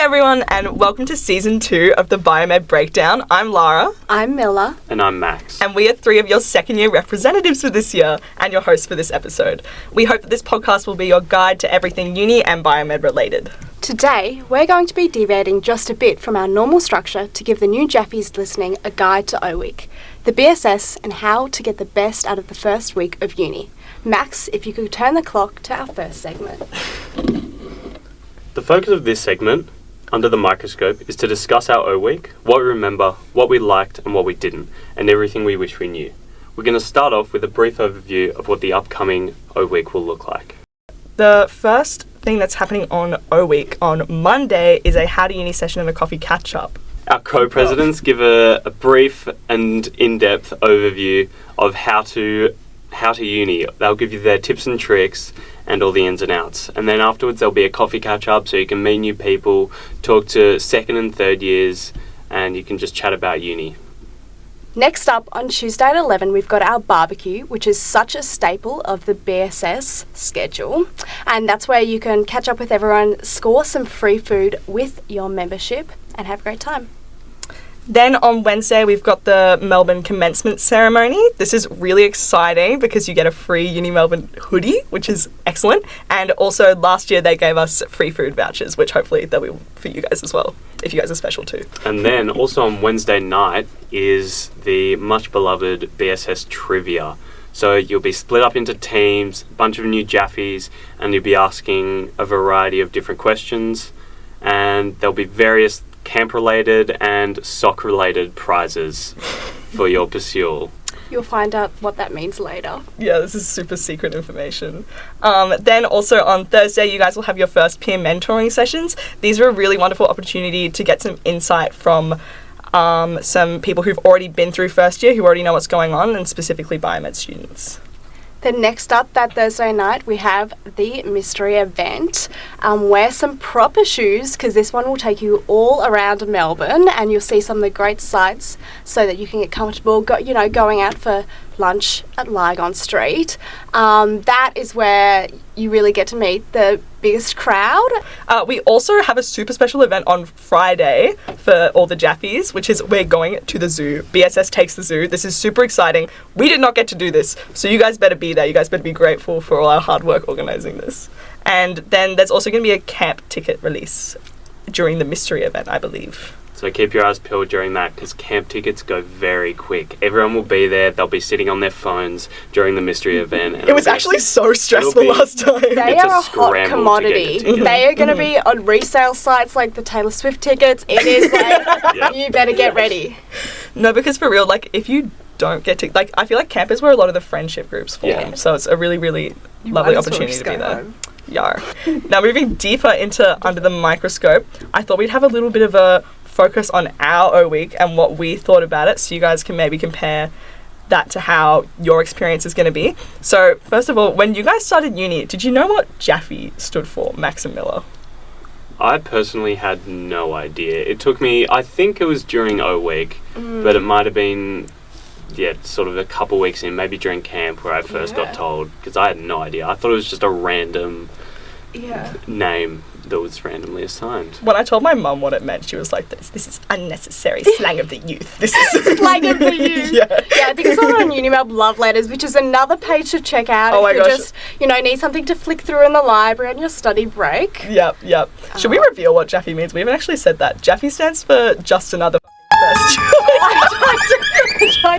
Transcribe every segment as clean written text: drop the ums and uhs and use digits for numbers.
everyone, and welcome to Season 2 of the Biomed Breakdown. I'm Lara. I'm Miller. And I'm Max. And we are 3 of your second-year representatives for this year and your hosts for this episode. We hope that this podcast will be your guide to everything uni and biomed related. Today, we're going to be deviating just a bit from our normal structure to give the new JAFFYs listening a guide to O-WEEK, the BSS, and how to get the best out of the first week of uni. Max, if you could turn the clock to our first segment. The focus of this segment, Under the Microscope, is to discuss our O-WEEK, what we remember, what we liked and what we didn't, and everything we wish we knew. We're going to start off with a brief overview of what the upcoming O-WEEK will look like. The first thing that's happening on O-WEEK on Monday is a How to Uni session and a coffee catch-up. Our co-presidents give a brief and in-depth overview of how to uni. They'll give you their tips and tricks and all the ins and outs. And then afterwards there'll be a coffee catch-up so you can meet new people, talk to second and third years, and you can just chat about uni. Next up, on Tuesday at 11, we've got our barbecue, which is such a staple of the BSS schedule. And that's where you can catch up with everyone, score some free food with your membership, and have a great time. Then on Wednesday, we've got the Melbourne commencement ceremony. This is really exciting because you get a free Uni Melbourne hoodie, which is excellent. And also last year they gave us free food vouchers, which hopefully they'll be for you guys as well, if you guys are special too. And then also on Wednesday night is the much beloved BSS trivia. So you'll be split up into teams, a bunch of new JAFFYs, and you'll be asking a variety of different questions. And there'll be various camp-related and sock-related prizes for your pursuit. You'll find out what that means later. Yeah, this is super secret information. Then also on Thursday, you guys will have your first peer mentoring sessions. These are a really wonderful opportunity to get some insight from some people who've already been through first year, who already know what's going on, and specifically biomed students. Then next up, that Thursday night, we have the mystery event. Wear some proper shoes, because this one will take you all around Melbourne, and you'll see some of the great sights so that you can get comfortable, going out for lunch at Lygon Street. That is where you really get to meet the biggest crowd. We also have a super special event on Friday for all the JAFFYs, which is we're going to the zoo. BSS takes the zoo. This is super exciting. We did not get to do this, so you guys better be there. You guys better be grateful for all our hard work organising this. And then there's also going to be a camp ticket release during the mystery event, I believe. So keep your eyes peeled during that, because camp tickets go very quick. Everyone will be there. They'll be sitting on their phones during the mystery event. And it was actually so stressful last time. They are a hot commodity. They are going to be on resale sites like the Taylor Swift tickets. It is like, You better get ready. No, because for real, if you don't get to, I feel like camp is where a lot of the friendship groups form. Yeah. So it's a really, really lovely opportunity to be there. Home. Yar. Now moving deeper into Under the Microscope, I thought we'd have a little bit of a focus on our O-WEEK and what we thought about it, so you guys can maybe compare that to how your experience is going to be. So first of all, when you guys started uni, did you know what JAFFY stood for, Max and Miller? I personally had no idea. It took me, I think it was during O-WEEK, but it might have been sort of a couple weeks in, maybe during camp, where I first got told, because I had no idea. I thought it was just a random name that was randomly assigned. When I told my mum what it meant, she was like, this is unnecessary slang of the youth. This is slang of the youth. Yeah, I think it's on Unimelb Love Letters, which is another page to check out if you just, need something to flick through in the library on your study break. Yep. Should we reveal what JAFFY means? We haven't actually said that. JAFFY stands for just another first.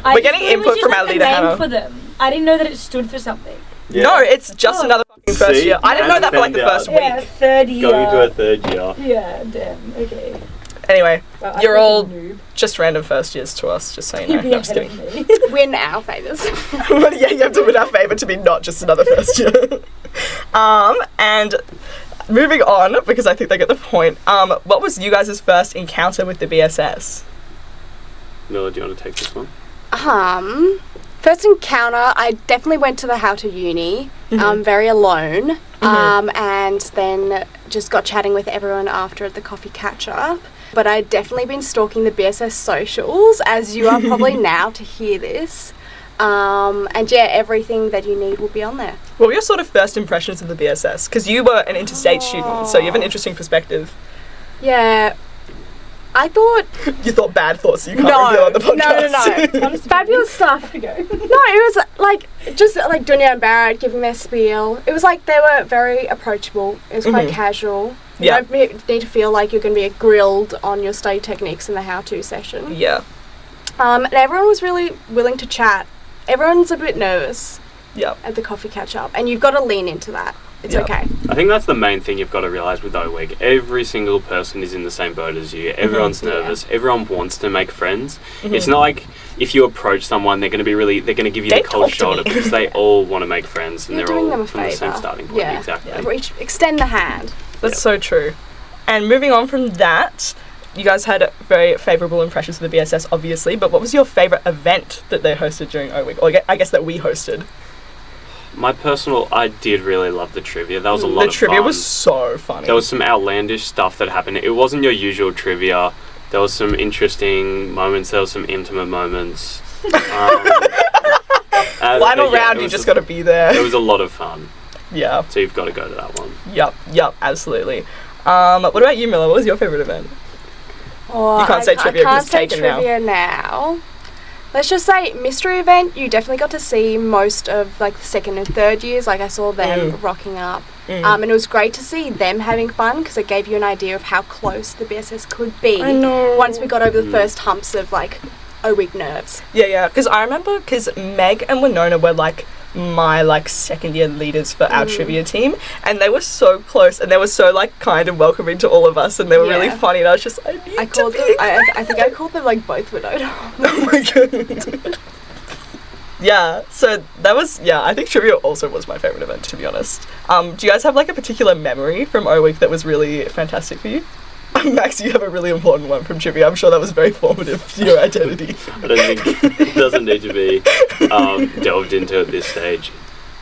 We're getting input from our leader, Hannah. For them. I didn't know that it stood for something. Yeah. No, it's just another fucking first year. I didn't know that for the first week. Yeah, third year. Going into a third year. Yeah, damn. Okay. Anyway, you're all just random first years to us, just so you know. No, I'm just kidding. Win our favours. Yeah, you have to win our favour to be not just another first year. And moving on, because I think they get the point, what was you guys' first encounter with the BSS? Miller, do you want to take this one? First encounter, I definitely went to the How to Uni, very alone, and then just got chatting with everyone after at the coffee catch-up. But I'd definitely been stalking the BSS socials, as you are probably now to hear this. And everything that you need will be on there. What were your sort of first impressions of the BSS? Because you were an interstate student, so you have an interesting perspective. Yeah. I thought... You thought bad thoughts that you can't reveal on the podcast. No. Fabulous stuff. No, it was like, just like Dunya and Barrett giving their spiel. It was like they were very approachable. It was quite casual. You don't need to feel like you're going to be grilled on your study techniques in the how-to session. Yeah. And everyone was really willing to chat. Everyone's a bit nervous at the coffee catch-up, and you've got to lean into that. It's okay. I think that's the main thing you've got to realise with O-Week. Every single person is in the same boat as you. Everyone's nervous. Everyone wants to make friends. It's not like if you approach someone, they're going to give you the cold shoulder because they all want to make friends and they're all from the same starting point. Yeah. Exactly. Extend the hand. That's so true. And moving on from that, you guys had very favourable impressions of the BSS, obviously, but what was your favourite event that they hosted during O-Week? Or I guess that we hosted. I did really love the trivia. That was a lot of fun. The trivia was so funny. There was some outlandish stuff that happened. It wasn't your usual trivia. There was some interesting moments. There was some intimate moments. Final round, you just got to be there. It was a lot of fun. Yeah. So you've got to go to that one. Yep, absolutely. What about you, Miller? What was your favourite event? Oh, you can't say trivia because it's taken now. I can't say trivia now. Let's just say mystery event, you definitely got to see most of like the second and third years. Like I saw them rocking up. And it was great to see them having fun because it gave you an idea of how close the BSS could be. I know. Once we got over the first humps of like O-Week nerves. Yeah. Because I remember Meg and Winona were like my like second year leaders for our trivia team, and they were so close and they were so like kind and welcoming to all of us, and they were really funny, and I was just I think I called them like both Winona. Oh my god. Yeah, so that was I think trivia also was my favourite event, to be honest. Do you guys have like a particular memory from O-Week that was really fantastic for you? Max, you have a really important one from trivia. I'm sure that was very formative to your identity. I don't think it doesn't need to be delved into at this stage.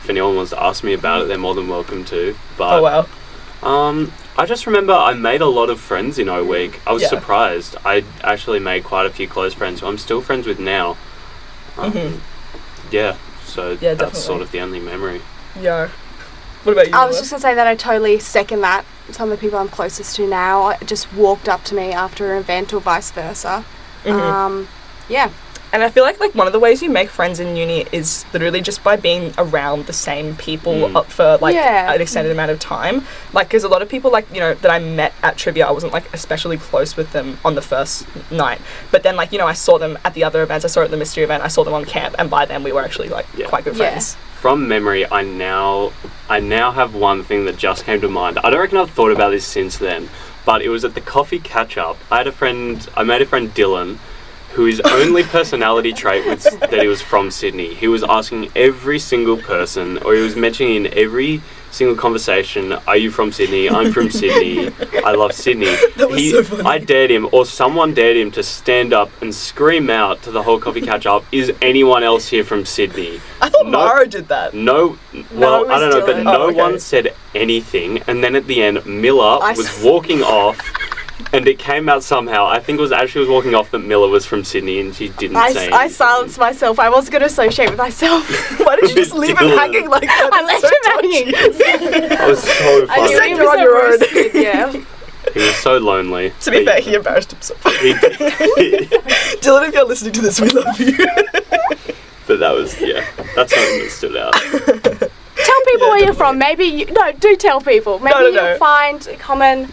If anyone wants to ask me about it, they're more than welcome to. But, oh wow. I just remember I made a lot of friends in O-Week. I was surprised. I actually made quite a few close friends who I'm still friends with now. Yeah, so that's definitely. sort of the only memory. Yeah. What about you? I was just going to say that I totally second that. Some of the people I'm closest to now just walked up to me after an event or vice versa. Yeah. And I feel like one of the ways you make friends in uni is literally just by being around the same people up for an extended amount of time. Like, because a lot of people that I met at trivia, I wasn't like especially close with them on the first night. But then I saw them at the other events. I saw it at the mystery event. I saw them on camp, and by then we were actually quite good friends. From memory, I now have one thing that just came to mind. I don't reckon I've thought about this since then, but it was at the coffee catch-up. I made a friend Dylan, whose only personality trait was that he was from Sydney. He was asking every single person, or he was mentioning in every single conversation, "Are you from Sydney? I'm from Sydney. I love Sydney." That was so funny. I dared him, or someone dared him to stand up and scream out to the whole coffee catch-up, "Is anyone else here from Sydney?" I thought Mara did that. I don't know, but no one said anything. And then at the end, Miller was walking off. And it came out somehow. I think it was as she was walking off that Miller was from Sydney, and she didn't say anything. I silenced myself. I wasn't going to associate with myself. Why did you just leave him hanging like that? I left him hanging. I was so funny. You said you're on your own. Yeah. He was so lonely. To be fair, he embarrassed himself. He did. Dylan, if you're listening to this, we love you. But that was, that's something that stood out. Tell people where you're from. Maybe do tell people. Maybe you'll find a common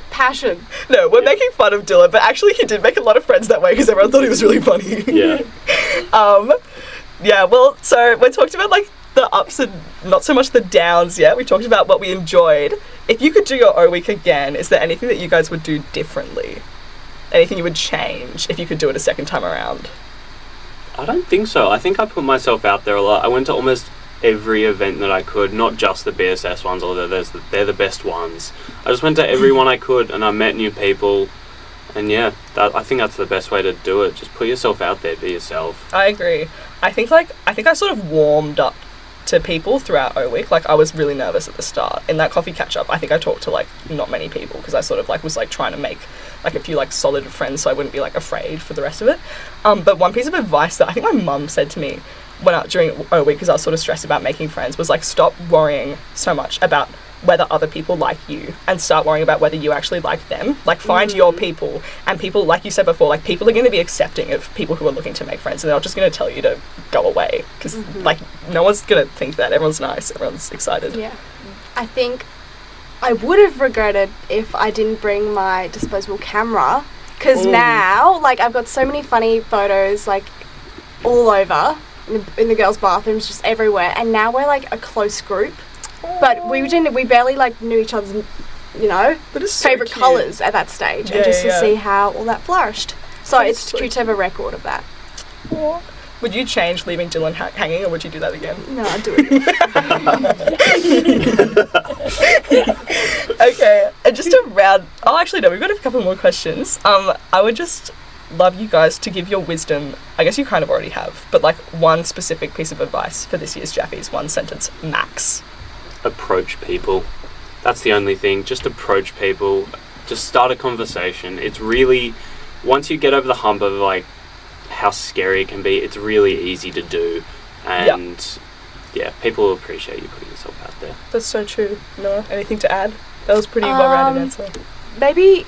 passion. No, we're making fun of Dylan, but actually he did make a lot of friends that way because everyone thought he was really funny. Yeah. Well, so we talked about the ups and not so much the downs yet. We talked about what we enjoyed. If you could do your O-Week again, is there anything that you guys would do differently? Anything you would change if you could do it a second time around? I don't think so. I think I put myself out there a lot. I went to almost every event that I could, not just the BSS ones, although they're the best ones. I just went to every one I could, and I met new people, and I think that's the best way to do it. Just put yourself out there, be yourself. I agree. I think I sort of warmed up to people throughout O-Week. I was really nervous at the start. In that coffee catch-up, I think I talked to not many people because I sort of was trying to make a few solid friends so I wouldn't be afraid for the rest of it. But one piece of advice that I think my mum said to me during O-Week, because I was sort of stressed about making friends, was stop worrying so much about whether other people like you and start worrying about whether you actually like them. Like, find your people, and people, like you said before, like, people are going to be accepting of people who are looking to make friends, and they're not just going to tell you to go away, because like, no one's going to think that. Everyone's nice, everyone's excited. Yeah. I think I would have regretted if I didn't bring my disposable camera, because now, like, I've got so many funny photos, like, all over in the girls' bathrooms, just everywhere, and now we're like a close group. But we barely like knew each other's, you know, favourite colours at that stage, and just to see how all that flourished. So it's cute to have a record of that. Aww. Would you change leaving Dylan hanging, or would you do that again? No, I'd do it. Okay, and just to round... Oh, actually, no, we've got a couple more questions. I would just love you guys to give your wisdom. I guess you kind of already have, but like one specific piece of advice for this year's Jaffies, one sentence max. Approach people. That's the only thing. Just approach people. Just start a conversation. It's really, once you get over the hump of like how scary it can be, it's really easy to do. And people will appreciate you putting yourself out there. That's so true. Noah, anything to add? That was a pretty well-rounded answer. Maybe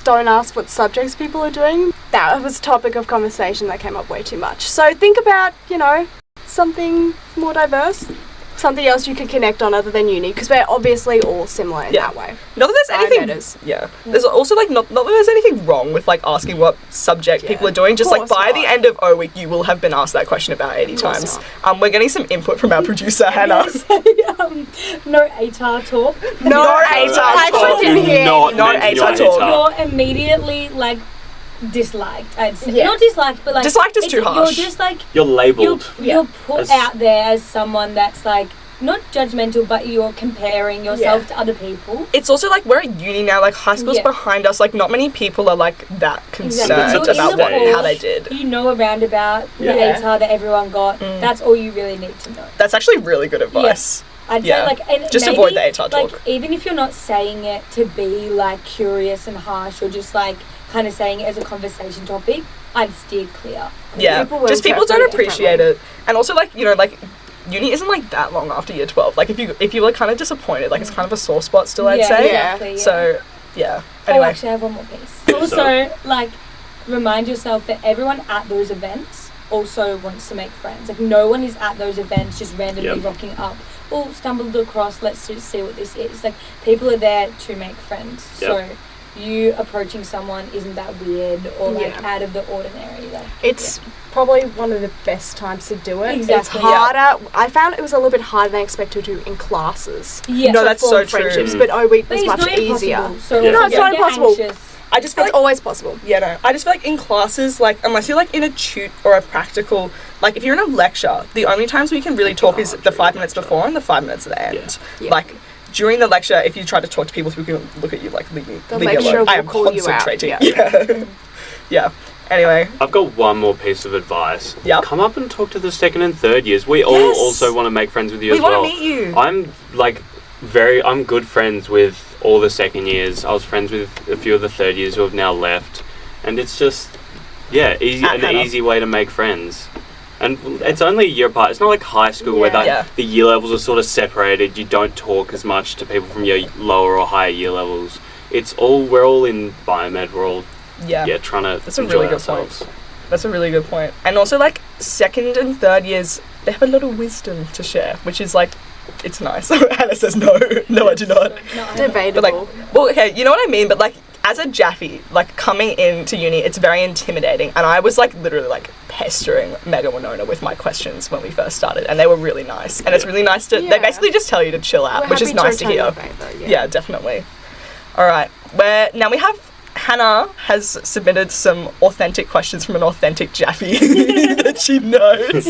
don't ask what subjects people are doing. That was a topic of conversation that came up way too much. So think about, you know, something more diverse. Something else you can connect on other than uni, because we're obviously all similar in that way. Not that there's anything. Yeah. There's also like not that there's anything wrong with like asking what subject people are doing. Just like by the end of O-Week, you will have been asked that question about 80 times. We're getting some input from our producer Hannah. No ATAR talk. No ATAR talk. I didn't hear. No ATAR talk. You're immediately like disliked. I'd say. Yeah. Not disliked, but like disliked is too harsh. You're just like you're labelled. You're put out there as someone that's like not judgmental, but you're comparing yourself to other people. It's also like we're at uni now, like high school's behind us, like not many people are like that concerned about how they did. You know a roundabout, the ATAR that everyone got, that's all you really need to know. That's actually really good advice. I'd say like, and just maybe, avoid the ATAR talk. Like, even if you're not saying it to be like curious and harsh, or just like kind of saying it as a conversation topic, I'd steer clear. Yeah, people don't appreciate it. And also like, you know, like uni isn't like that long after year 12. Like if you were kind of disappointed, like it's kind of a sore spot still, I'd say. Exactly, So anyway. Actually I have one more piece. Also, like, remind yourself that everyone at those events also wants to make friends. Like, no one is at those events just randomly rocking up. Oh, stumbled across, let's just see what this is. Like, people are there to make friends. So you approaching someone isn't that weird or like out of the ordinary. Like, it's probably one of the best times to do it. Exactly. It's harder. I found it was a little bit harder than I expected to do in classes. Yeah, no, that's so true. But O-Week was it's much easier. So no, it's not impossible. I just feel it's like always possible. Yeah, no. I just feel like in classes, like unless you're like in a tute or a practical, like if you're in a lecture, the only times we can really talk is the 5 minutes before and the 5 minutes at the end. Yeah. Like during the lecture, if you try to talk to people, people can look at you like leave me lecturer alone. I will am call you out. concentrating. Yeah. Anyway, I've got one more piece of advice. Yep. Come up and talk to the second and third years. We all also want to make friends with you as well. We want to meet you. I'm like I'm good friends with all the second years. I was friends with a few of the third years who have now left, and it's just easy way to make friends. And it's only a year apart. It's not like high school where the year levels are sort of separated. You don't talk as much to people from your lower or higher year levels. We're all in biomed. We're all trying to That's a enjoy really good ourselves. point. That's a really good point. And also like second and third years, they have a lot of wisdom to share, which is like, it's nice. Hannah says no. No, I do not. Debatable. But like, well, okay, you know what I mean? But like, as a Jaffy, like coming into uni, it's very intimidating. And I was like literally like pestering Meg and Winona with my questions when we first started, and they were really nice. And it's really nice to, they basically just tell you to chill out, which is nice to hear. Yeah, definitely. All right, now we have Hannah has submitted some authentic questions from an authentic Jaffy that she knows.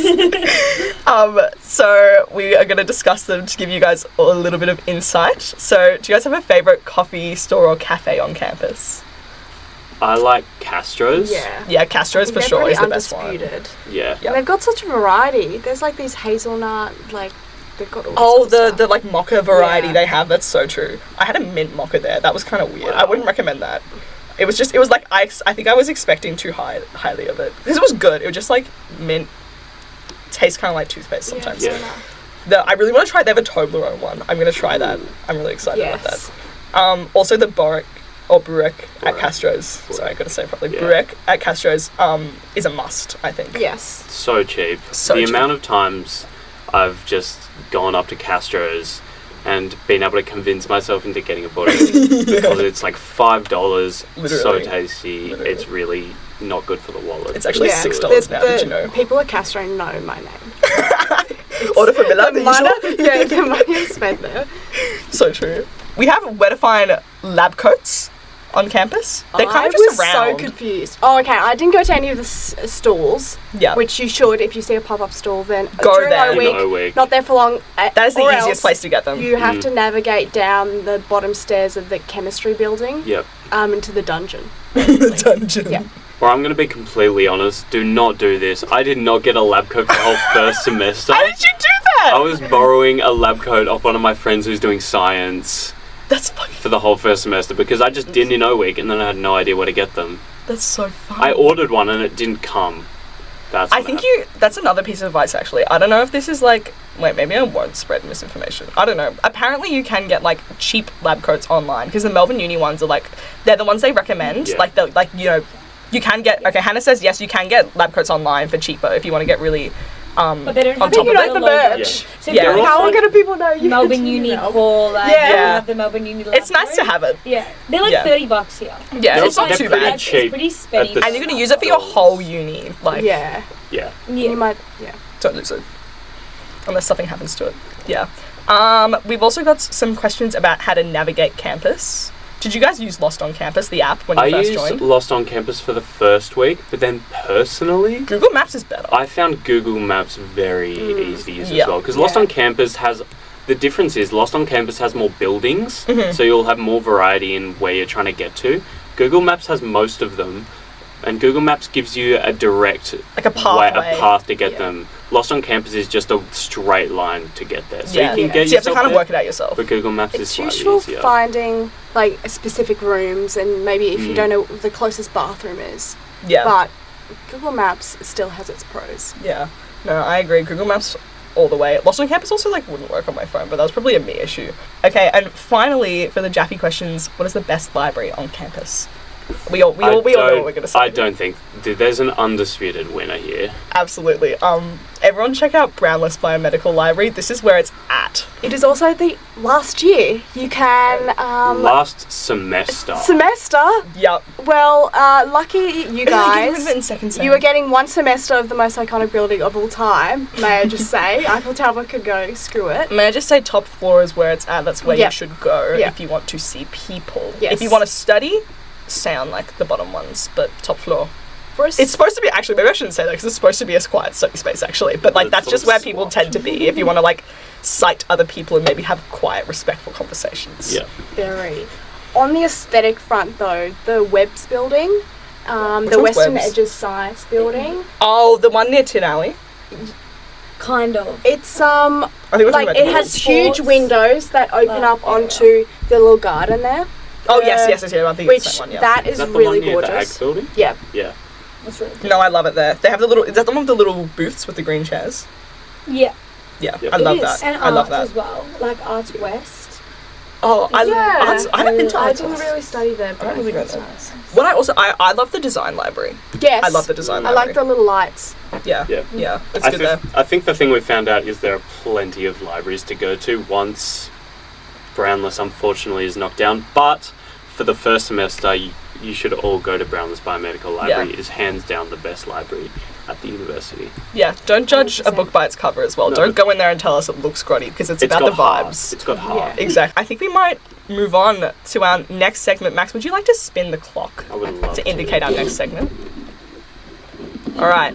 So we are going to discuss them to give you guys a little bit of insight. So do you guys have a favourite coffee store or cafe on campus? I like Castro's. Yeah, Castro's for sure is the best one. Yeah. And they've got such a variety. There's like these hazelnut, like, they've got all the like mocha variety they have. That's so true. I had a mint mocha there. That was kind of weird. I wouldn't recommend that. It was like I think I was expecting too highly of it. Because it was good. It was just like mint. Tastes kind of like toothpaste sometimes. I really want to try. They have a Toblerone one. I'm going to try that. I'm really excited about that. Also, the Burek at Castro's. Sorry, I got to say it properly. Yeah. Burek at Castro's is a must, I think. Yes. So cheap. The amount of times I've just gone up to Castro's and been able to convince myself into getting a bottle because it's like $5. Literally. So tasty. Literally. It's really not good for the wallet. It's actually $6 now. Did you know? People at Castro know my name. Order for Miller. The money is spent there. So true. We have where to find lab coats on campus. They're kind of just around. I was so confused. Oh, okay. I didn't go to any of the stalls. Yeah. Which you should. If you see a pop-up stall, then go there. O-week, not there for long. That is the easiest place to get them. You have to navigate down the bottom stairs of the chemistry building. Yep. Into the dungeon. The dungeon. Yeah. Well, I'm going to be completely honest. Do not do this. I did not get a lab coat for the whole first semester. How did you do that? I was borrowing a lab coat off one of my friends who's doing science. That's funny. For the whole first semester because I just didn't in O-week and then I had no idea where to get them. That's so funny. I ordered one and it didn't come. That's another piece of advice actually. I don't know if this is maybe I won't spread misinformation. I don't know. Apparently you can get cheap lab coats online because the Melbourne Uni ones are they're the ones they recommend. Yeah. You can get, Hannah says yes, you can get lab coats online for cheaper if you want to get really but they don't on have top of the merch. Yeah. So how do people know you Melbourne Uni core? Have the Melbourne Uni. It's nice to have it. Yeah, they're $30 here. Yeah, it's not too bad. Cheap. It's pretty spenny. And you're gonna use it for your whole uni. Yeah. You might. Yeah. Don't lose it unless something happens to it. Yeah. We've also got some questions about how to navigate campus. Did you guys use Lost on Campus, the app, when you first joined? I used Lost on Campus for the first week, but then personally... Google Maps is better. I found Google Maps very easy to use as well. Because Lost on Campus has... The difference is Lost on Campus has more buildings, so you'll have more variety in where you're trying to get to. Google Maps has most of them, and Google Maps gives you a direct... a path to get them. Lost on Campus is just a straight line to get there. So you can get yourself you have to kind of work it out yourself. But Google Maps is slightly easier. It's easier. useful finding specific rooms and maybe if you don't know what the closest bathroom is. Yeah. But Google Maps still has its pros. Yeah. No, I agree. Google Maps all the way. Lost on Campus also wouldn't work on my phone, but that was probably a me issue. Okay, and finally for the Jaffy questions, what is the best library on campus? We all know what we're going to say. I don't think... There's an undisputed winner here. Absolutely. Everyone check out Brownless Biomedical Library. This is where it's at. It is also the last year. You can... last semester. Yep. Well, lucky you guys. In second sem. You are getting one semester of the most iconic building of all time, may I just say. Eiffel Tower could go, screw it. May I just say top floor is where it's at. That's where you should go if you want to see people. Yes. If you want to study... sound like the bottom ones, but top floor. It's supposed to be, actually, maybe I shouldn't say that because it's supposed to be a quiet study space actually, but that's just where people tend to be if you want to cite other people and maybe have quiet, respectful conversations. Yeah. Very. On the aesthetic front though, the Webb's building, the Western Webb's? Edges Science building. Oh, the one near Tin Alley? Kind of. It's I think it has huge windows that open up onto the little garden there. Oh yes, I think it's that one, yeah. That is really gorgeous. The Ag building? Yeah. Yeah. That's really cool. No, I love it there. They have is that the one with the little booths with the green chairs? Yeah. Yeah, Yep. I love It is. that. And I love Arts that. as well, like Arts West. Oh, I haven't been to I Arts didn't West. really study there, but I don't really go it's there. nice. What I love the design library. Yes. I love the design I library. like the little lights. Yeah, it's good there. I think the thing we found out is there are plenty of libraries to go to once Brownless unfortunately is knocked down, but for the first semester you should all go to Brownless Biomedical Library. It is hands down the best library at the university. Yeah, don't judge a book by its cover as well. No. Don't go in there and tell us it looks grotty because it's about the vibes. It's got heart. Yeah. Exactly. I think we might move on to our next segment. Max, would you like to spin the clock I would love to indicate our next segment? All right.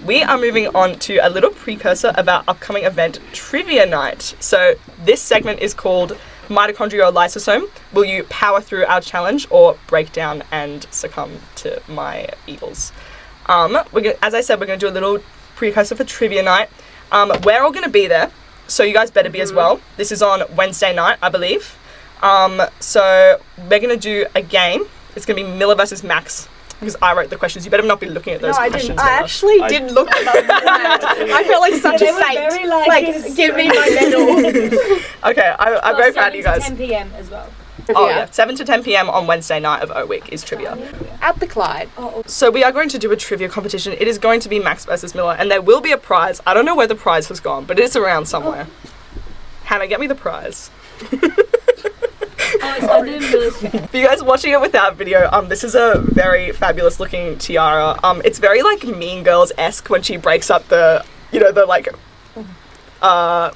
We are moving on to a little precursor of our upcoming event, Trivia Night. So this segment is called Mitochondrial Lysosome. Will you power through our challenge or break down and succumb to my evils? As I said, we're going to do a little precursor for Trivia Night. We're all going to be there, so you guys better be as well. This is on Wednesday night, I believe. So we're going to do a game. It's going to be Miller versus Max because I wrote the questions. You better not be looking at those No, I questions. didn't. I actually did look at them. I felt like such They a were saint. very, Like, give me my medal. Okay, I'm very proud of you guys. 10 p.m. as well. Oh yeah, 7 to 10 p.m. on Wednesday night of O-Week is trivia. At the Clyde. So we are going to do a trivia competition. It is going to be Max versus Miller, and there will be a prize. I don't know where the prize has gone, but it's around somewhere. Hannah, get me the prize. It's under Miller's chair. For you guys watching it without video, this is a very fabulous looking tiara. It's very like Mean Girls-esque when she breaks up the, the like,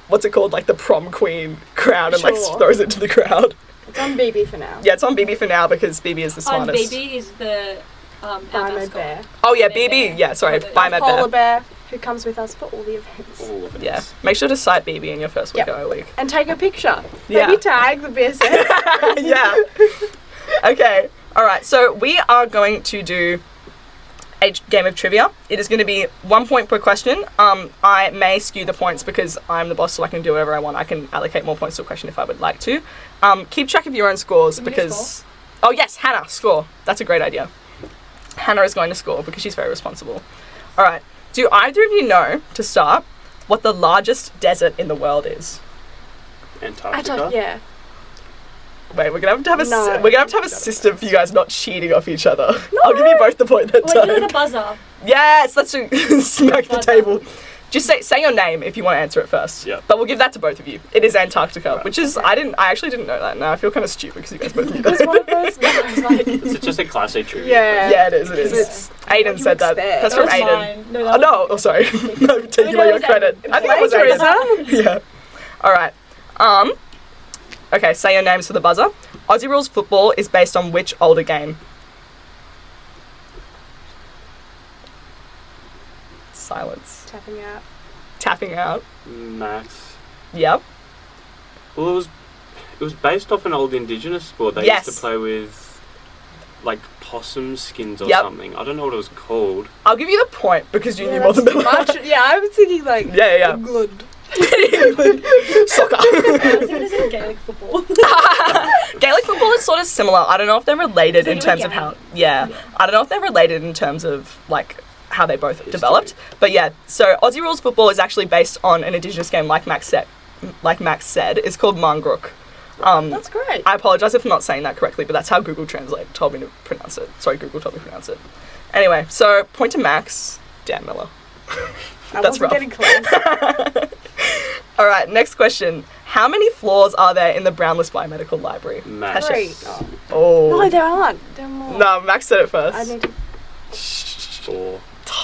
what's it called? Like the prom queen crown and like throws it to the crowd. It's on BB for now. Yeah, it's on BB for now because BB is the smartest. BB is the Biomed Bear. Oh yeah, BB. Yeah, sorry, Biomed Polar Bear. bear who comes with us for all the events. Yeah, make sure to cite BB in your first week of O-Week. And take a picture. Yeah. Maybe tag the BSS. Yeah. Okay. All right. So we are going to do a game of trivia. It is going to be 1 point per question. I may skew the points because I'm the boss, so I can do whatever I want. I can allocate more points to a question if I would like to. Keep track of your own scores because. Oh yes, Hannah, score. That's a great idea. Hannah is going to score because she's very responsible. All right. Do either of you know, to start, what the largest desert in the world is? Antarctica? Yeah. Wait, we're gonna have to have No. we're gonna have to have a system for you guys not cheating off each other. No. I'll give you both the point that Wait, time. give it a buzzer. Yes, let's smack the Buzzer. table. Just say your name if you want to answer it first. Yeah. But we'll give that to both of you. It is Antarctica, Right. which is I actually didn't know that. Now I feel kind of stupid because you guys both knew that. It's one of those like, Is it just a class A trivia? yeah. Yeah, it is. It's Aiden you said that. expect. That's That from was Aiden. mine. No, Oh that no! was- Oh sorry. No, taking no, away it your was credit. Aiden. I think it was Aiden. Plagiarism. Yeah. All right. Okay, say your names for the buzzer. Aussie Rules Football is based on which older game? Silence. Tapping out. Tapping out. Max. Yep. Well, it was based off an old Indigenous sport they Yes. used to play with, like possum skins or Yep. something. I don't know what it was called. I'll give you the point because you knew Yeah, more than that's Miller. much. Yeah, I was thinking like. Yeah. Good. Soccer. I was going to say Gaelic football. Gaelic football is sort of similar. I don't know if they're related in Is it terms a of how. game? Yeah. I don't know if they're related in terms of like how they both developed. But yeah, so Aussie Rules Football is actually based on an Indigenous game, like Max said. It's called Mangrook. That's great. I apologise if I'm not saying that correctly, but that's how Google Translate told me to pronounce it. Sorry, Google told me to pronounce it. Anyway, so point to Max. Dan Miller. I That's wasn't rough. getting close. All right, next question. How many floors are there in the Brownless Biomedical Library? Max. Great. Oh. No, there aren't. There are more. No, Max said it first. I need to. 4.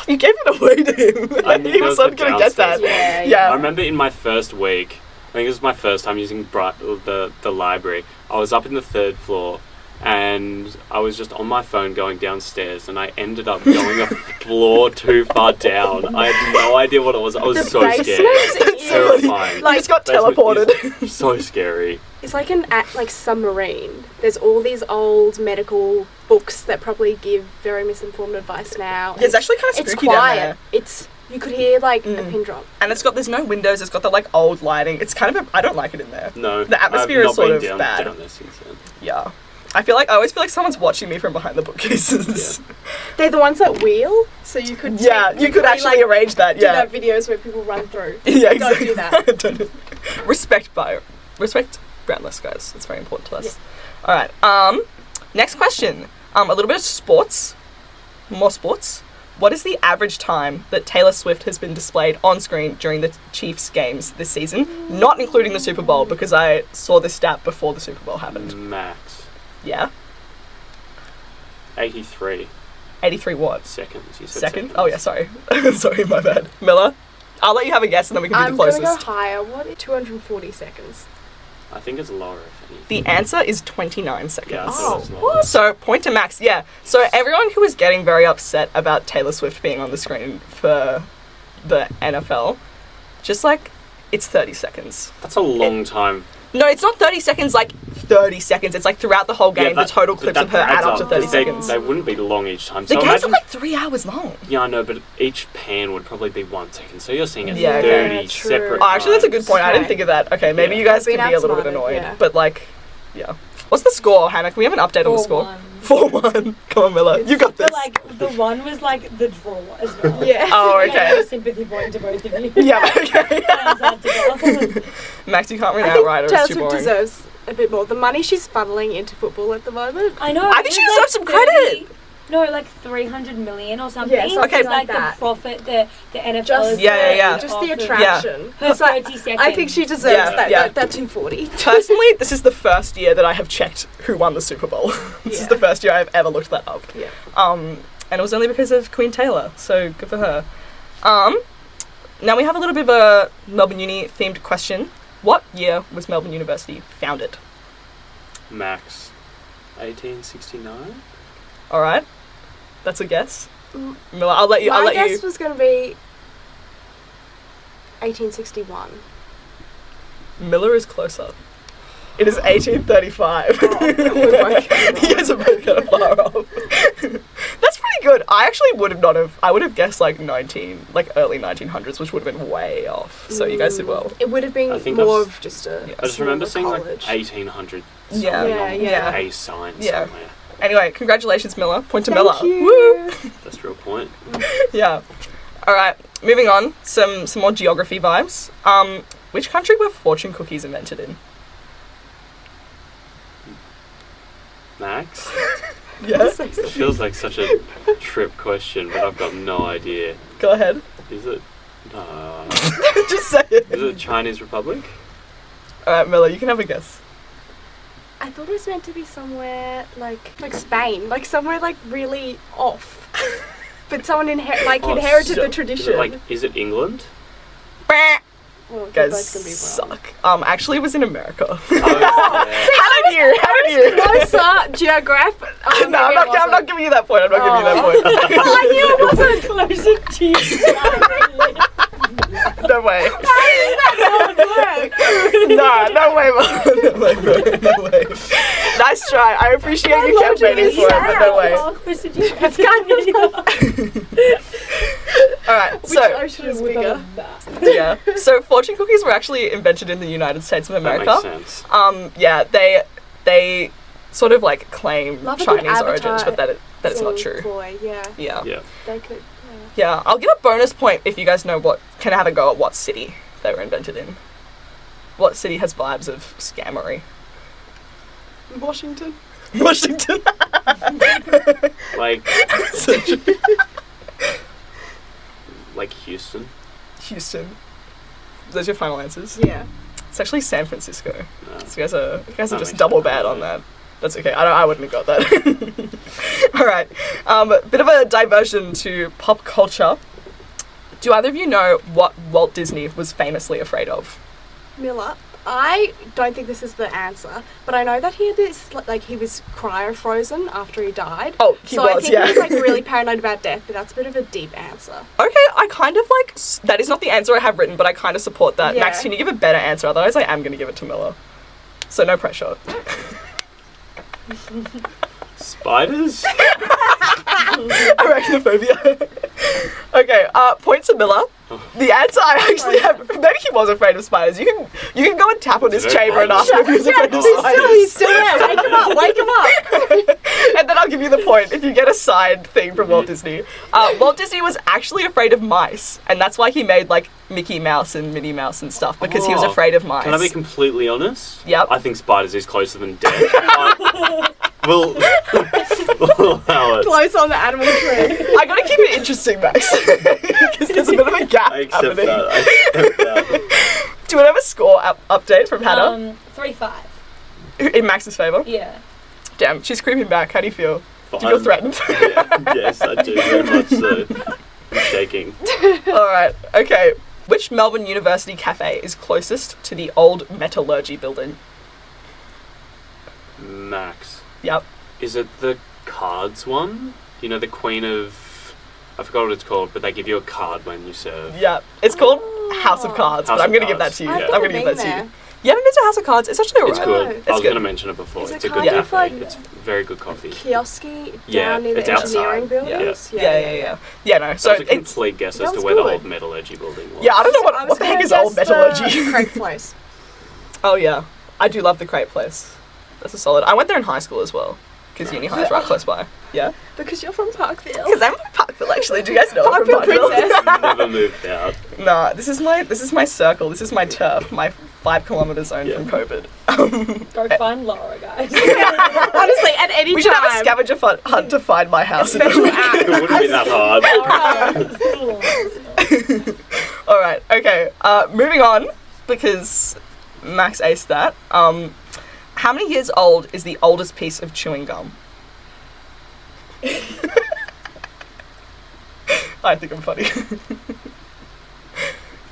You gave it away to him. I knew He there was was not a going to get that. downstairs Yeah. I Yeah. remember in my first week, I think it was my first time using the library. I was up in the 3rd floor, and I was just on my phone going downstairs, and I ended up going a floor too far down. I had no idea what it was. I was The so basement scared. is Terrifying. You just got Basement teleported. is so scary. It's like an like submarine. There's all these old medical books that probably give very misinformed advice now. It's actually kind of It's spooky down quiet. there. It's you could hear like a pin drop. And there's no windows, it's got the like old lighting. It's kind of I don't like it in there. No. The atmosphere I've is sort not of been bad. down there since then. Yeah. I always feel like someone's watching me from behind the bookcases. They're the ones that wheel, so you could. Yeah, you could actually arrange that, do yeah. that videos where people run through. Yeah, Don't exactly. do that. Don't. Respect Brownless, guys. It's very important to us. Yeah. Alright, next question. A little bit of sports. More sports. What is the average time that Taylor Swift has been displayed on screen during the Chiefs games this season? Not including the Super Bowl, because I saw this stat before the Super Bowl happened. Max. Yeah? 83 83 what? seconds. You said Seconds? seconds. Oh yeah, sorry. Sorry, my bad. Miller? I'll let you have a guess and then we can do I'm the gonna closest. go higher. What? 240 seconds. I think it's lower, if anything. The answer is 29 seconds. Yeah, I Oh, thought it was lower. So, point to Max, yeah. So, everyone who was getting very upset about Taylor Swift being on the screen for the NFL, just like, it's 30 seconds. That's a long time. No, it's not 30 seconds, like 30 seconds. It's like throughout the whole game, Yeah, the total clips of her add adds up to 30 'cause they- seconds. They wouldn't be long each time. The So games are imagine, like 3 hours long. yeah, I know, but each pan would probably be 1 second. So you're seeing it Yeah, 30 okay. True. separate Oh, actually, that's a good times. point. I didn't Okay. think of that. Okay, maybe Yeah. you guys I've can been be a little bit outsmarted, annoyed. yeah. But, like, yeah. What's the score, Hannah? Can we have an update on the score? 4-1. 4-1. Come on, Miller. You got this. But like the one was like the draw as well. Yeah. Oh, Like, I okay. have a sympathy point to both of you. Yeah, okay. Hands out together. Max, you can't read I an think outright or Taylor it's too Swift boring. deserves a bit more. The money she's funneling into football at the moment. I know. I think she it was deserves some credit. No, like 300 million or something. Yeah, something It's like like that. the profit, the NFL. Just is Yeah. Just the offering attraction. her It's like, 30 seconds. I think she deserves Yeah, yeah. that 240. Personally, this is the first year that I have checked who won the Super Bowl. This is Yeah. the first year I've ever looked that up. Yeah. And it was only because of Queen Taylor, so good for her. Now we have a little bit of a Melbourne Uni themed question. What year was Melbourne University founded? Max. 1869? All right, that's a guess. Mm. Miller, I'll let you. My I'll let guess you. was going to be 1861. Miller is closer. It is 1835. You guys are both kind of far off. That's pretty good. I actually would have guessed like early 1900s, which would have been way off. So you guys did well. It would have been I think more I've of just a. I just remember seeing like college. 1800 Yeah. something Yeah. on a sign Yeah. somewhere. Anyway, congratulations, Miller. Point to Thank Miller. you. Woo! That's a real point. Yeah. All right. Moving on. Some more geography vibes. Which country were fortune cookies invented in? Max? Yeah. It feels like such a trip question, but I've got no idea. Go ahead. Is it? Just say it. Is it Chinese Republic? All right, Miller. You can have a guess. I thought it was meant to be somewhere like Spain, like somewhere like really off. But someone inherited the Is tradition. it England? Well, they're Guys both gonna be wrong. suck. Actually, it was in America. Oh, yeah. How did you? Closer, geograph. No, I'm not giving you that point. I'm not giving you that point. Oh, I knew it wasn't. Closer to you. No way. How does that not work? No way, Mom. No way. Nice try. I appreciate you campaigning for it, but no way. Closer to you. It's kind of. All right, Which so ocean is bigger? yeah, so fortune cookies were actually invented in the United States of That America. makes sense. Yeah, they sort of like claim Love a good Chinese origins, but that is not advertising true. ploy, yeah. Yeah. Yeah. They could. Yeah, I'll give a bonus point if you guys know can have a go at what city they were invented in. What city has vibes of scammery? Washington. Washington. Like So- like Houston. Houston. Those are your final answers? Yeah. It's actually San Francisco. No. So you guys are That just makes double sense. bad on that. That's okay. I wouldn't have got that. All right. Bit of a diversion to pop culture. Do either of you know what Walt Disney was famously afraid of? Miller, I don't think this is the answer, but I know that he had this, like, he was cryo-frozen after he died. Oh, he so was, I think yeah. he was, like, really paranoid about death, but that's a bit of a deep answer. Okay, I kind of like... That is not the answer I have written, but I kind of support that. Yeah. Max, can you give a better answer? Otherwise, I am going to give it to Miller. So no pressure. Spiders? Arachnophobia. Okay, point to Miller. The answer I actually have... Maybe he was afraid of spiders. You can go and tap on his Very chamber and ask him if he was afraid of he's spiders. He's still there. Wake him up. Wake him up. And then I'll give you the point if you get a side thing from Walt Disney. Walt Disney was actually afraid of mice, and that's why he made like Mickey Mouse and Minnie Mouse and stuff, because he was Oh, afraid of mice. Can I be completely honest? Yep. I think spiders is closer than death. We'll allow it. Close on the animal tree. I gotta keep it interesting, Max, because there's a bit of a gap I accept happening. that. I accept that. Do you have a score update from Hannah 3-5. in Max's favour? Yeah. Damn, she's creeping back. How do you feel? Do you feel Fine. threatened? Yeah, yes, I do very much so. I'm shaking. All right. Okay. Which Melbourne University cafe is closest to the old metallurgy building? Max. Yep. Is it the cards one? You know, the Queen of... I forgot what it's called, but they give you a card when you serve. Yep. It's called House of Cards, House but I'm of going to give that Cards. to you. I've Yeah. I'm never going to give that been to there. you. You haven't been to House of Cards? It's actually It's alright. good. It's I was good. going to mention it before. Is It's it a good kind of cafe. like- It's very good coffee. Kiosky Yeah, down near the it's outside. engineering buildings. Yeah. Yeah, no. So That was a it's... complete guess that as to was where the good. old metallurgy building was. Yeah, I don't know I was what the heck gonna is old guess metallurgy. Craig Place. Oh, yeah. I do love the crepe place. That's a solid... I went there in high school as well. Because uni high is right close by. Yeah? Because you're from Parkville. Because I'm from Parkville, actually. Do you guys know I'm from Parkville Parkville? princess. Never moved out. Nah, this is my circle. This is my turf. My 5 kilometre zone from COVID. Go find Laura, guys. Honestly, at any We time. should have a scavenger hunt to find my house. Special app. It wouldn't be that hard. Alright, okay. Moving on, because Max aced that. How many years old is the oldest piece of chewing gum? I think I'm funny.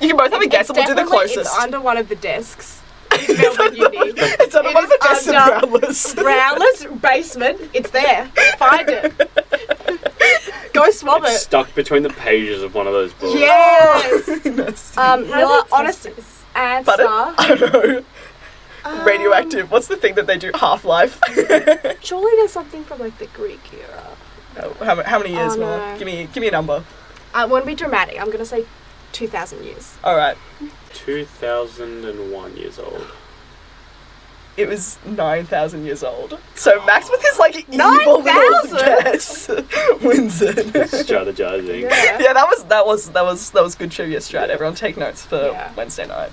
You can both have a guess and we'll do the closest. It's under one of the desks. In Melbourne Uni. It's under one of the desks in under Brownless. Brownless basement. It's there. Find it. Go swab It's it. stuck between the pages of one of those books. Yes. Nasty. Miller, honest answer. Pardon? I don't know. Radioactive. What's the thing that they do? Half-life. Surely there's something from like the Greek era. Oh, how many years Oh, more? no. Give me a number. I won't be dramatic. I'm gonna say 2,000 years. All right. 2001 years old. It was 9,000 years old. So Max with his like evil little 9,000? guess wins it. Strategizing. Yeah. Yeah, that was good trivia strat. Everyone take notes for Yeah. Wednesday night.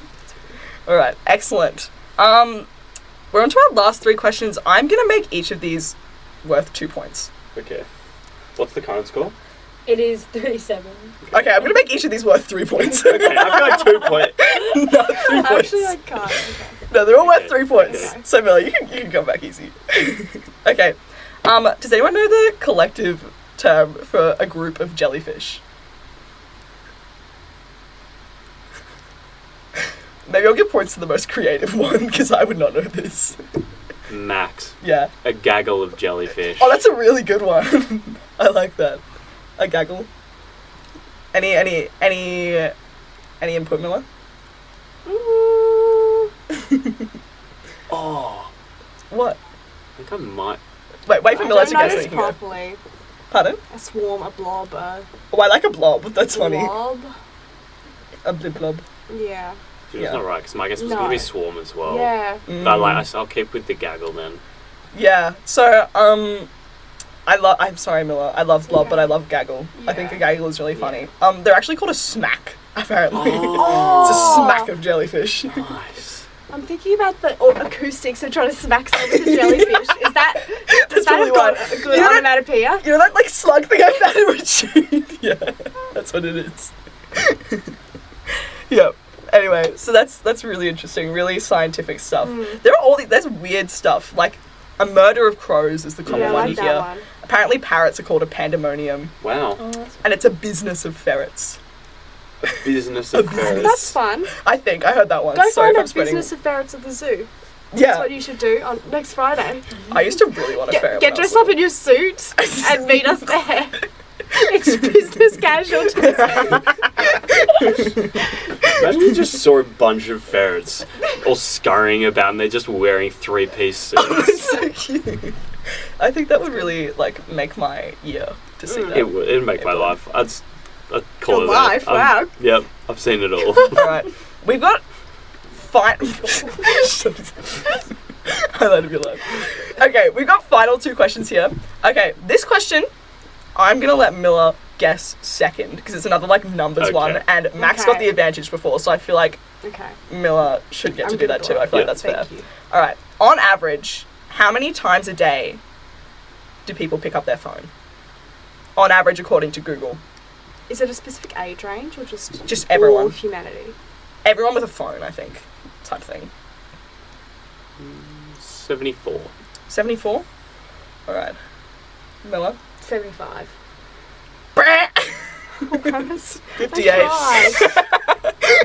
All right, excellent. We're on to our last 3 questions. I'm gonna make each of these worth 2 points. Okay. What's the current score? It is 37. Okay, I'm gonna make each of these worth 3 points. Okay, I've got 2 points. No, 3 points. Actually, I can't. Okay. No, they're all worth Okay, 3 points. okay. So Miller, you can come back easy. Okay. Does anyone know the collective term for a group of jellyfish? Maybe I'll give points to the most creative one, because I would not know this. Max. Yeah. A gaggle of jellyfish. Oh, that's a really good one. I like that. A gaggle. Any input, Miller? Oh. What? I think I might. Wait for Miller to I guess so don't know you this can go. properly. Pardon? A swarm, a blob, a Oh, I like a blob. That's funny. blob. A blib blob. Yeah. It's Yeah. not right, because my guess was No. going to be swarm as well. Yeah. But I'll keep with the gaggle then. Yeah. So, I'm sorry, Miller. I love blob, okay. but I love gaggle. I think Yeah. a gaggle is really funny. They're actually called a smack, apparently. Oh. It's a smack of jellyfish. Nice. I'm thinking about the acoustics of trying to smack something with a jellyfish. Is that probably a why. good You know that- onomatopoeia? You know that like slug thing I found in Retreat? Yeah, that's what it is. Yep. Anyway, so that's really interesting, really scientific stuff. There are there's weird stuff, like a murder of crows is the common Yeah, I one like you that hear. one. Apparently parrots are called a pandemonium, Wow. and it's a business of ferrets. Business of ferrets. That's fun. I think I heard that one. Go Sorry find if a I'm spreading. business of ferrets at the zoo. Yeah, That's what you should do on next Friday. I used to really want a ferret. Get when I was dressed up in your suit and meet us there. It's business casual Tuesday. Imagine you just saw a bunch of ferrets all scurrying about and they're just wearing 3-piece suits. It's so cute. I think that would really like make my year to see that. It'd make my would. life. I'd call Your it life, that. wow. Yep, I've seen it all. Alright. We've got I let it be alive. Okay, we've got final 2 questions here. Okay, this question I'm gonna let Miller guess second because it's another like numbers Okay. one, and Max Okay. got the advantage before, so I feel like Okay. Miller should get I'm to do gonna that do too. it. I feel like Yeah. that's fair. Thank you. Alright, on average, how many times a day do people pick up their phone? On average, according to Google. Is it a specific age range or just everyone. all of humanity? Everyone with a phone, I think, type thing. 74. 74? Alright. Miller? 75. 58.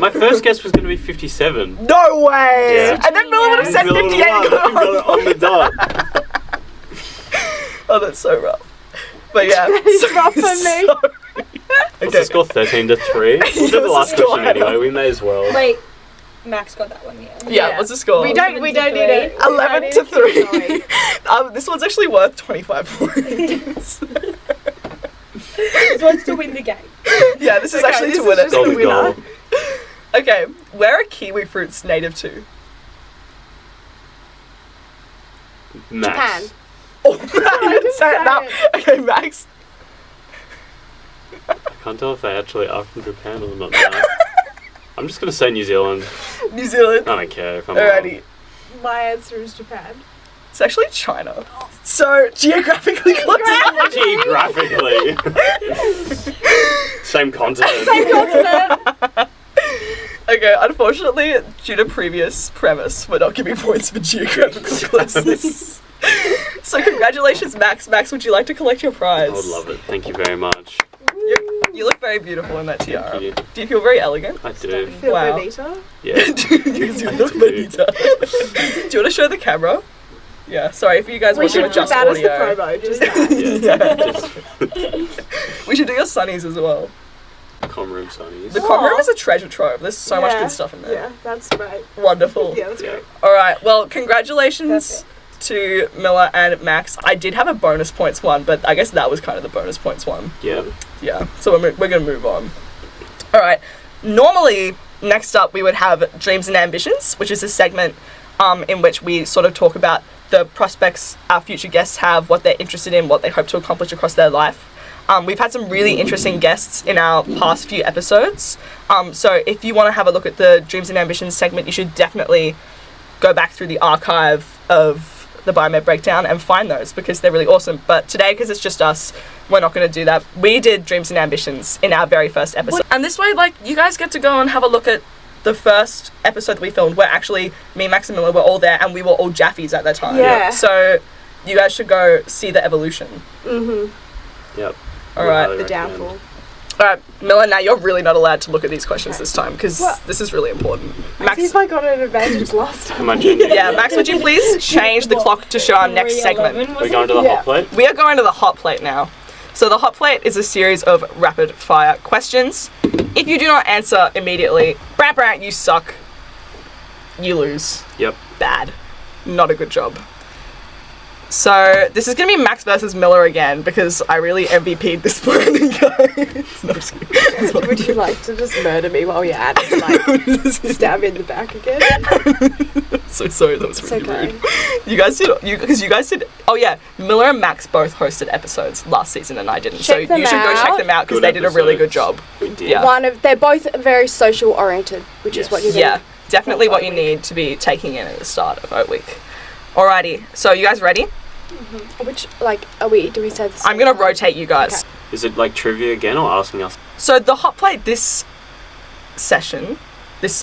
My first guess was going to be 57. No way! Yeah. And then Miller would have said Middle of 58 and the got line. it Got it on the dot. Oh, that's so rough. But yeah. It's rough for me. What's the score? 13 to 3? We'll do the What's last the score? question anyway. We may as well. Wait, Max got that one, yeah. Yeah, what's the score? We don't need it. 11 to 3. This one's actually worth 25 points. This one's to win the game. Yeah, this is Okay, actually this to is win it. just the Golden winner. goal. Okay, where are kiwi fruits native to? Max. Japan. Oh, I didn't say it now. Okay, Max. I can't tell if they actually are from Japan or not now. I'm just going to say New Zealand. New Zealand. I don't care if I'm Alrighty. wrong. My answer is Japan. It's actually China. So, geographically close. Geographically. Same continent. Same continent. Okay, unfortunately, due to previous premise, we're not giving points for geographical closeness. So congratulations, Max. Max, would you like to collect your prize? I would love it. Thank you very much. You look very beautiful in that tiara. Thank you. Do you feel very elegant? I do. Feel Wow. bonita. Yeah. You look bonita. Do you want to show the camera? Yeah, sorry if you guys We watching should with put just that as the audio. promo. Just that. Yeah. Just We should do your sunnies as well. com room sunnies. The com room is a treasure trove. There's so much Yeah. good stuff in there. Yeah, that's great. Wonderful. Yeah, that's Yeah. great. Alright, well, congratulations Perfect. to Miller and Max. I did have a bonus points one, but I guess that was kind of the bonus points one. Yeah. Yeah, so we're going to move on. Alright, normally, next up, we would have Dreams and Ambitions, which is a segment in which we sort of talk about the prospects our future guests have, what they're interested in, what they hope to accomplish across their life. We've had some really interesting guests in our past few episodes. So if you want to have a look at the Dreams and Ambitions segment, you should definitely go back through the archive of the Biomed Breakdown and find those because they're really awesome. But today, because it's just us, we're not going to do that. We did Dreams and Ambitions in our very first episode. And this way, like, you guys get to go and have a look at the first episode that we filmed where actually me, Max and Miller were all there and we were all Jaffies at that time. Yeah. So you guys should go see the evolution. Mm-hmm. Yep. All right. The downfall. All right, Miller, now you're really not allowed to look at these questions this time because What? this is really important. See if I got an advantage last time. Imagine. Yeah, Max, would you please change the clock to show our next segment? We're going to the hot plate. We are going to the hot plate now. So the hot plate is a series of rapid fire questions. If you do not answer immediately, brant, you suck. You lose. Yep. Bad. Not a good job. So this is going to be Max versus Miller again because I really MVP'd this planning, guys. No, I'm just kidding. Would you like to just murder me while you're at it? Like, stab me in the back again? So sorry, that was It's really okay. rude. You guys did. Oh yeah, Miller and Max both hosted episodes last season, and I didn't. So Check them you should go check out. them out because Good they did a really good episodes. job. We did. Yeah. They're both very social oriented, which is what you're Yeah, doing. definitely what you O-Week. need to be taking in at the start of O-Week. Alrighty, so you guys ready? Which, like, do we say this? I'm gonna rotate you guys. Okay. Is it like trivia again or asking us? So the hot plate this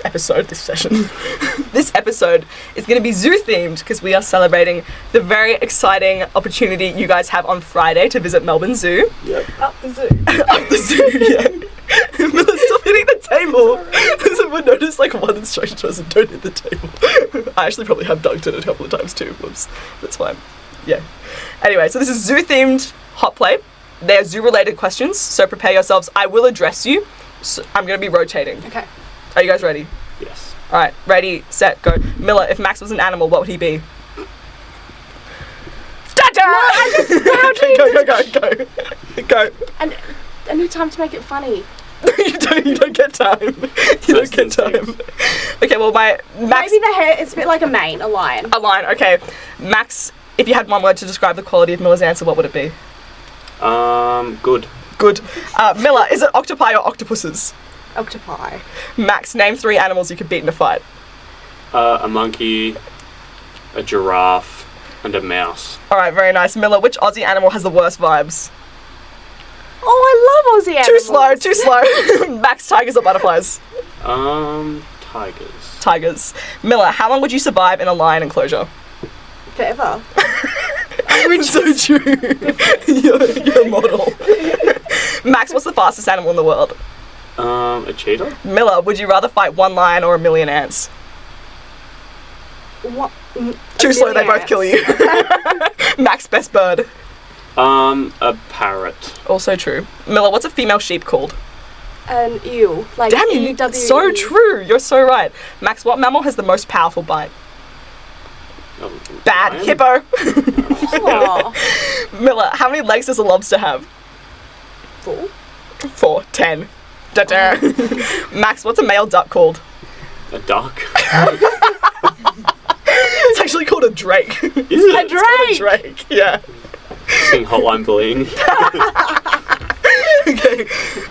episode is going to be zoo themed because we are celebrating the very exciting opportunity you guys have on Friday to visit Melbourne Zoo. Yep. Up the zoo. Up the zoo, yeah. Miller's still hitting the table. Someone noticed like one instruction to us and don't hit the table. I actually probably have dunked it a couple of times too. Whoops. That's fine. Yeah. Anyway, so this is zoo themed hot plate. They're zoo related questions, so prepare yourselves. I will address you. So I'm going to be rotating. Okay. Are you guys ready? Yes. Alright, ready, set, go. Miller, if Max was an animal, what would he be? Go. And I need time to make it funny. you don't get time. You don't get time. Okay, well Max. Maybe the hair, it's a bit like a mane, a lion. A line, okay. Max, if you had one word to describe the quality of Miller's answer, what would it be? Good. Good. Miller, is it octopi or octopuses? Octopi. Max, name 3 animals you could beat in a fight. A monkey, a giraffe, and a mouse. Alright, very nice. Miller, which Aussie animal has the worst vibes? Oh, I love Aussie animals. Too slow. Max, tigers or butterflies? Tigers. Tigers. Miller, how long would you survive in a lion enclosure? Forever. So true. you're a model. Max, what's the fastest animal in the world? A cheetah? Miller, would you rather fight 1 lion or 1,000,000 ants? What? Too slow, they both kill you. Max, best bird. A parrot. Also true. Miller, what's a female sheep called? An ewe. Like Damn you, EW. so true. You're so right. Max, what mammal has the most powerful bite? Bad. Lion? Hippo. Aw. Miller, how many legs does a lobster have? 4. 4. 10. Da-da. Max, what's a male duck called? A duck. It's actually called a Drake. Is it? A Drake! It's called a Drake, yeah. Sing Hotline Bling. Okay.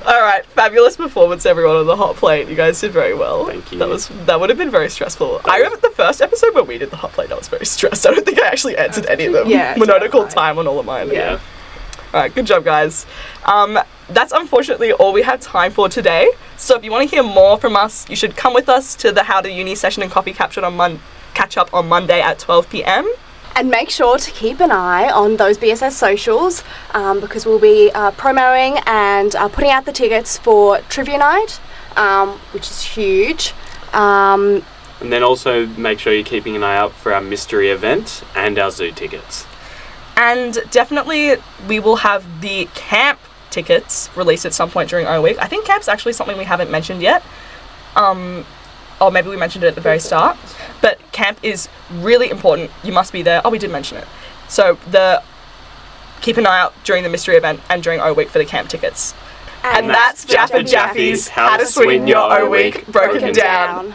Alright, fabulous performance everyone on the hot plate. You guys did very well. Thank you. That would have been very stressful. I remember the first episode where we did the hot plate, I was very stressed. I don't think I actually answered any of them. Yeah, Winona called time on all of mine. Yeah. Alright, good job guys. That's unfortunately all we have time for today. So if you want to hear more from us, you should come with us to the How to Uni session and coffee catch up on Monday at 12 p.m. And make sure to keep an eye on those BSS socials because we'll be promoting and putting out the tickets for Trivia Night, which is huge. And then also make sure you're keeping an eye out for our mystery event and our zoo tickets. And definitely we will have the camp tickets released at some point during O-Week. I think camp's actually something we haven't mentioned yet. Or maybe we mentioned it at the very start. But camp is really important. You must be there. Oh, we did mention it. So keep an eye out during the mystery event and during O-Week for the camp tickets. And that's JAFFA JAFFYS, How to Sweeten Your O-Week, broken down.